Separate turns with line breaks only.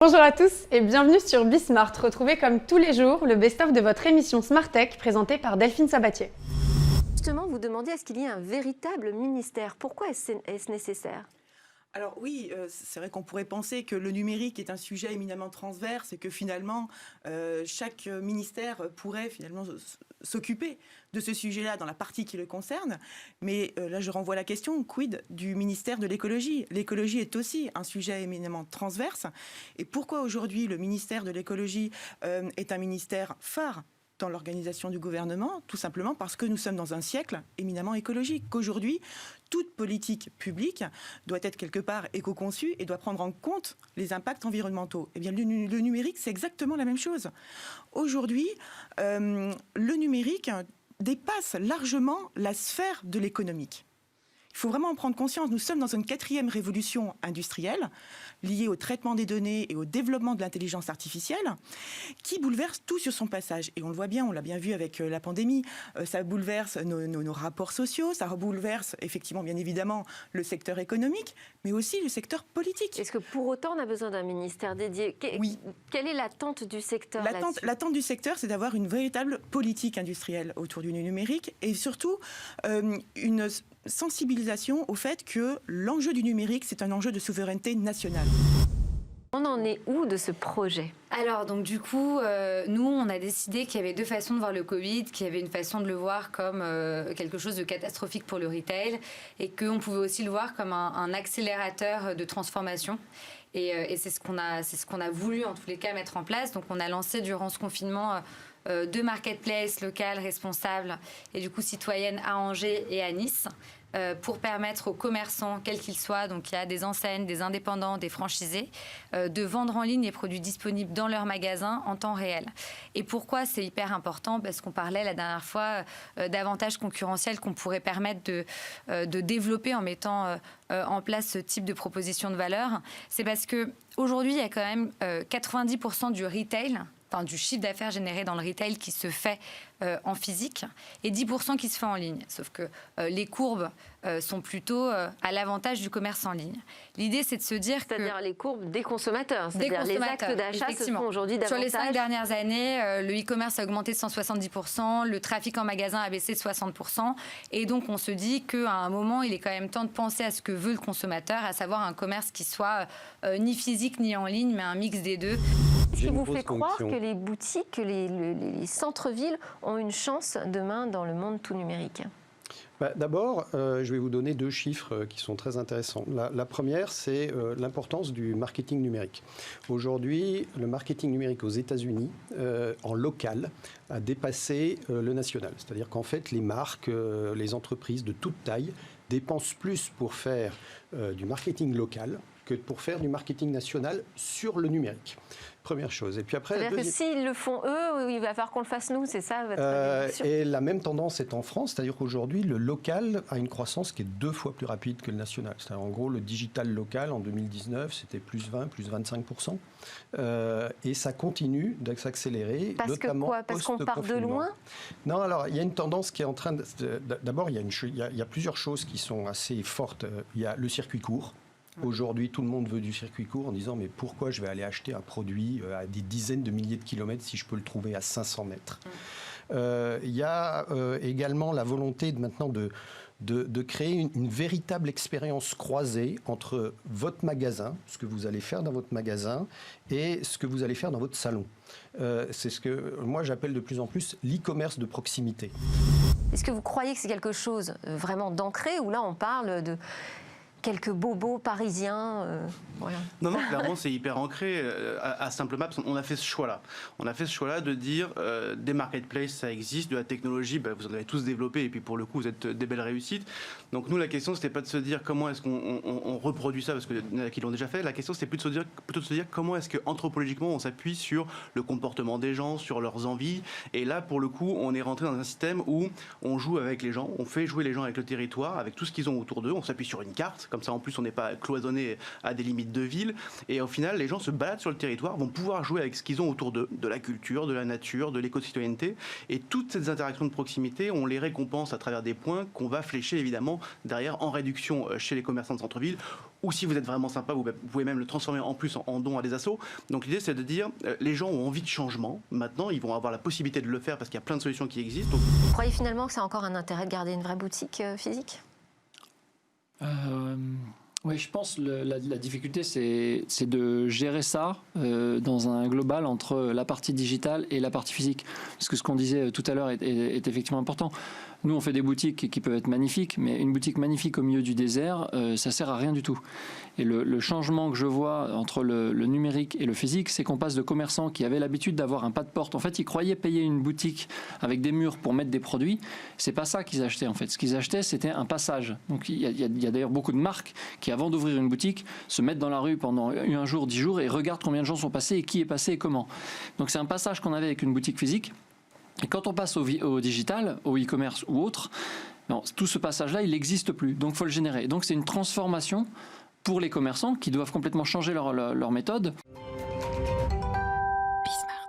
Bonjour à tous et bienvenue sur Bismart. Retrouvez comme tous les jours le best-of de votre émission Smart Tech présentée par Delphine Sabatier.
Justement, vous demandez à ce qu'il y ait un véritable ministère. Pourquoi est-ce nécessaire ?
Alors oui, c'est vrai qu'on pourrait penser que le numérique est un sujet éminemment transverse et que finalement chaque ministère pourrait finalement s'occuper de ce sujet-là dans la partie qui le concerne. Mais là, je renvoie la question, quid du ministère de l'écologie ? L'écologie est aussi un sujet éminemment transverse. Et pourquoi aujourd'hui le ministère de l'écologie est un ministère phare dans l'organisation du gouvernement? Tout simplement parce que nous sommes dans un siècle éminemment écologique, qu'aujourd'hui, toute politique publique doit être quelque part éco-conçue et doit prendre en compte les impacts environnementaux. Eh bien, le numérique, c'est exactement la même chose. Aujourd'hui, le numérique dépasse largement la sphère de l'économique. Il faut vraiment en prendre conscience. Nous sommes dans une 4e révolution industrielle liée au traitement des données et au développement de l'intelligence artificielle qui bouleverse tout sur son passage. Et on le voit bien, on l'a bien vu avec la pandémie, ça bouleverse nos rapports sociaux, ça bouleverse effectivement, bien évidemment, le secteur économique, mais aussi le secteur politique.
Est-ce que pour autant on a besoin d'un ministère dédié ?
Oui.
Quelle est l'attente du secteur là-dessus ?
L'attente du secteur, c'est d'avoir une véritable politique industrielle autour du numérique et surtout une sensibilisation au fait que l'enjeu du numérique, c'est un enjeu de souveraineté nationale.
On en est où de ce projet ?
Alors, donc du coup, nous, on a décidé qu'il y avait deux façons de voir le Covid, qu'il y avait une façon de le voir comme quelque chose de catastrophique pour le retail et qu'on pouvait aussi le voir comme un accélérateur de transformation. Et c'est ce qu'on a voulu, en tous les cas, mettre en place. Donc, on a lancé durant ce confinement 2 marketplaces locales responsables et du coup citoyennes à Angers et à Nice pour permettre aux commerçants, quels qu'ils soient, donc il y a des enseignes, des indépendants, des franchisés, de vendre en ligne les produits disponibles dans leur magasin en temps réel. Et pourquoi c'est hyper important ? Parce qu'on parlait la dernière fois d'avantages concurrentiels qu'on pourrait permettre de développer en mettant en place ce type de proposition de valeur. C'est parce qu'aujourd'hui, il y a quand même 90% du retail, enfin, du chiffre d'affaires généré dans le retail qui se fait en physique et 10% qui se fait en ligne. Sauf que les courbes sont plutôt à l'avantage du commerce en ligne. L'idée, c'est de se dire
C'est-à-dire les courbes des consommateurs. C'est-à-dire les actes d'achat se font aujourd'hui davantage.
Sur les 5 dernières années, le e-commerce a augmenté de 170%, le trafic en magasin a baissé de 60%. Et donc, on se dit qu'à un moment, il est quand même temps de penser à ce que veut le consommateur, à savoir un commerce qui soit ni physique ni en ligne, mais un mix des deux.
Qu'est-ce qui vous fait croire que les boutiques, que les centres-villes ont une chance demain dans le monde tout numérique ?
D'abord, je vais vous donner 2 chiffres qui sont très intéressants. La première, c'est l'importance du marketing numérique. Aujourd'hui, le marketing numérique aux États-Unis, en local, a dépassé le national. C'est-à-dire qu'en fait, les marques, les entreprises de toute taille dépensent plus pour faire du marketing local que pour faire du marketing national sur le numérique. Première chose. Et puis après,
c'est-à-dire que s'ils le font eux, il va falloir qu'on le fasse nous, c'est ça votre position ?
Et la même tendance est en France, c'est-à-dire qu'aujourd'hui, le local a une croissance qui est 2 fois plus rapide que le national. C'est-à-dire, en gros, le digital local, en 2019, c'était plus 20, plus 25%. Et ça continue de s'accélérer, notamment
quoi ? Parce qu'on part de loin ?
Non, alors, il y a une tendance qui est en train de... D'abord, il y a plusieurs choses qui sont assez fortes. Il y a le circuit court. Aujourd'hui, tout le monde veut du circuit court en disant mais pourquoi je vais aller acheter un produit à des dizaines de milliers de kilomètres si je peux le trouver à 500 mètres. Il y a également la volonté maintenant de créer une véritable expérience croisée entre votre magasin, ce que vous allez faire dans votre magasin, et ce que vous allez faire dans votre salon. C'est ce que moi j'appelle de plus en plus l'e-commerce de proximité.
Est-ce que vous croyez que c'est quelque chose vraiment d'ancré ou là on parle de quelques bobos parisiens voilà.
Non, clairement, c'est hyper ancré à Simple Maps. On a fait ce choix-là. On a fait ce choix-là de dire des marketplaces, ça existe, de la technologie, vous en avez tous développé, et puis pour le coup, vous êtes des belles réussites. Donc nous, la question, c'était pas de se dire comment est-ce qu'on reproduit ça, parce qu'il y en a qui l'ont déjà fait. La question, c'était plutôt de se dire comment est-ce que anthropologiquement, on s'appuie sur le comportement des gens, sur leurs envies. Et là, pour le coup, on est rentré dans un système où on joue avec les gens, on fait jouer les gens avec le territoire, avec tout ce qu'ils ont autour d'eux. On s'appuie sur une carte Comme ça, en plus, on n'est pas cloisonné à des limites de ville. Et au final, les gens se baladent sur le territoire, vont pouvoir jouer avec ce qu'ils ont autour d'eux, de la culture, de la nature, de l'éco-citoyenneté. Et toutes ces interactions de proximité, on les récompense à travers des points qu'on va flécher évidemment derrière en réduction chez les commerçants de centre-ville. Ou si vous êtes vraiment sympa, vous pouvez même le transformer en plus en don à des assos. Donc l'idée, c'est de dire, les gens ont envie de changement. Maintenant, ils vont avoir la possibilité de le faire parce qu'il y a plein de solutions qui existent. Donc...
Vous croyez finalement que c'est encore un intérêt de garder une vraie boutique physique ?
Oui, je pense que la difficulté, c'est de gérer ça dans un global entre la partie digitale et la partie physique. Parce que ce qu'on disait tout à l'heure est effectivement important. Nous, on fait des boutiques qui peuvent être magnifiques, mais une boutique magnifique au milieu du désert, ça sert à rien du tout. Et le changement que je vois entre le numérique et le physique, c'est qu'on passe de commerçants qui avaient l'habitude d'avoir un pas de porte. En fait, ils croyaient payer une boutique avec des murs pour mettre des produits. C'est pas ça qu'ils achetaient, en fait. Ce qu'ils achetaient, c'était un passage. Donc, il y a d'ailleurs beaucoup de marques qui, avant d'ouvrir une boutique, se mettent dans la rue pendant un jour, 10 jours et regardent combien de gens sont passés et qui est passé et comment. Donc, c'est un passage qu'on avait avec une boutique physique. Et quand on passe au digital, au e-commerce ou autre, non, tout ce passage-là, il n'existe plus. Donc, il faut le générer. Donc, c'est une transformation pour les commerçants qui doivent complètement changer leur méthode.